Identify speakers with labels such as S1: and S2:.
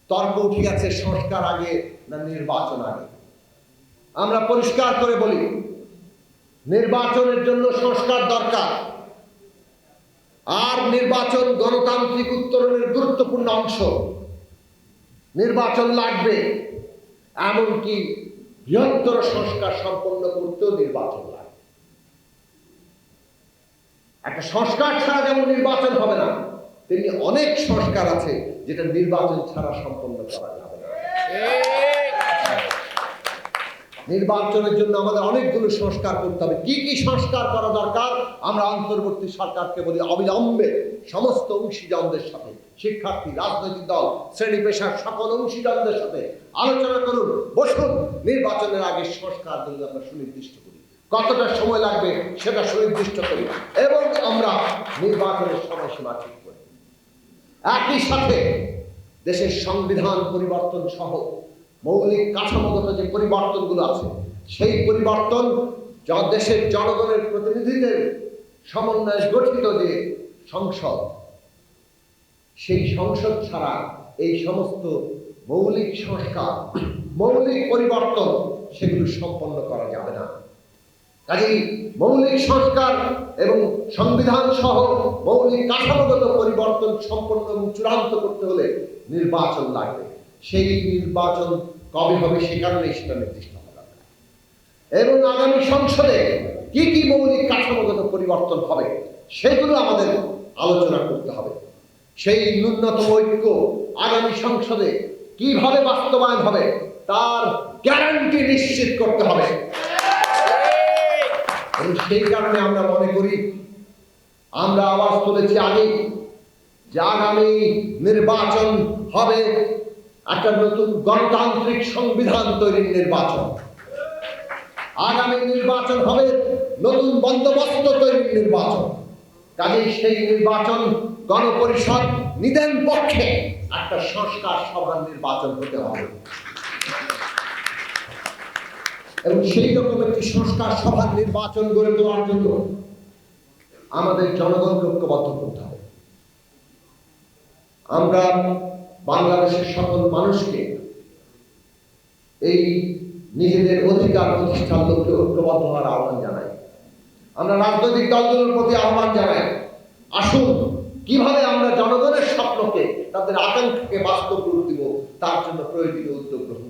S1: তর্ক উঠে গেছে সংস্কার আগে না নির্বাচন আগে। আমরা পরিষ্কার করে বলি, নির্বাচনের জন্য সংস্কার দরকার, আর নির্বাচন গণতান্ত্রিক উত্তরণের গুরুত্বপূর্ণ অংশ। নির্বাচন লাগবে, এমনকি বৃহত্তর সংস্কার সম্পন্ন করতেও নির্বাচন লাগবে। একটা সংস্কার ছাড়া যেমন নির্বাচন হবে না, তেমনি অনেক সংস্কার আছে যেটা নির্বাচন ছাড়া সম্পন্ন করা যাবে না। নির্বাচনের জন্য আমাদের অনেকগুলো সংস্কার করতে হবে। কি কি সংস্কার করা দরকার? আমরা অন্তর্বর্তী সরকারকে বলি, অবিলম্বে সমস্ত অংশীদারদের সাথে, শিক্ষার্থী, রাজনৈতিক দল, শ্রেণী পেশার সকল অংশীদারদের সাথে আলোচনা করুন, বসুন, নির্বাচনের আগে সংস্কারগুলো আমরা সুনির্দিষ্ট করি। কতটা সময় লাগবে সেটা সুনির্দিষ্ট করি এবং আমরা নির্বাচনের সময়সীমা ঠিক করি। একই সাথে দেশের সংবিধান পরিবর্তন সহ মৌলিক কাঠামোগত যে পরিবর্তনগুলো আছে, সেই পরিবর্তন যা দেশের জনগণের প্রতিনিধিদের সমন্বয়ে গঠিত যে সংসদ, সেই সংসদ ছাড়া এই সমস্ত মৌলিক সংস্কার, মৌলিক পরিবর্তন সেগুলো সম্পন্ন করা যাবে না। কাজেই মৌলিক সংস্কার এবং সংবিধান সহ মৌলিক কাঠামোগত পরিবর্তন সম্পন্ন এবং চূড়ান্ত করতে হলে নির্বাচন লাগবে। সেই নির্বাচন কবে হবে সে কারণে সেটা নির্দিষ্ট করা হবে এবং আগামী সংসদে কি কি মৌলিক কাঠামোগত পরিবর্তন হবে সেগুলো আমাদের আলোচনা করতে হবে। সেই ন্যূনতম ঐক্য আগামী সংসদে কিভাবে বাস্তবায়ন হবে তার গ্যারান্টি নিশ্চিত করতে হবে। এবং সেই কারণে আমরা মনে করি, আমরা আওয়াজ তুলেছি আগে যে আগামী নির্বাচন হবে একটা নতুন গণতান্ত্রিক সংবিধান তৈরির নির্বাচন। আগামী নির্বাচন হবে নতুন বন্দোবস্ত তৈরির নির্বাচন। কাজেই সেই নির্বাচন গণপরিষদ নিদেন পক্ষে একটা সংস্কার সভার নির্বাচন হতে হবে এবং সেই রকম একটি সংস্কার সভার নির্বাচন গড়ে তোলার জন্য আমাদের জনগণকে ঐক্যবদ্ধ করতে হবে। আমরা বাংলাদেশের সকল মানুষকে এই নিজেদের অধিকার প্রতিষ্ঠার লক্ষ্যে ঐক্যবদ্ধ হওয়ার আহ্বান জানাই। আমরা রাজনৈতিক দলগুলোর প্রতি আহ্বান জানাই, আসুন কিভাবে আমরা জনগণের স্বপ্নকে, তাদের আকাঙ্ক্ষাকে বাস্তব রূপ দিব, তার জন্য প্রয়োজনীয় উদ্যোগ গ্রহণ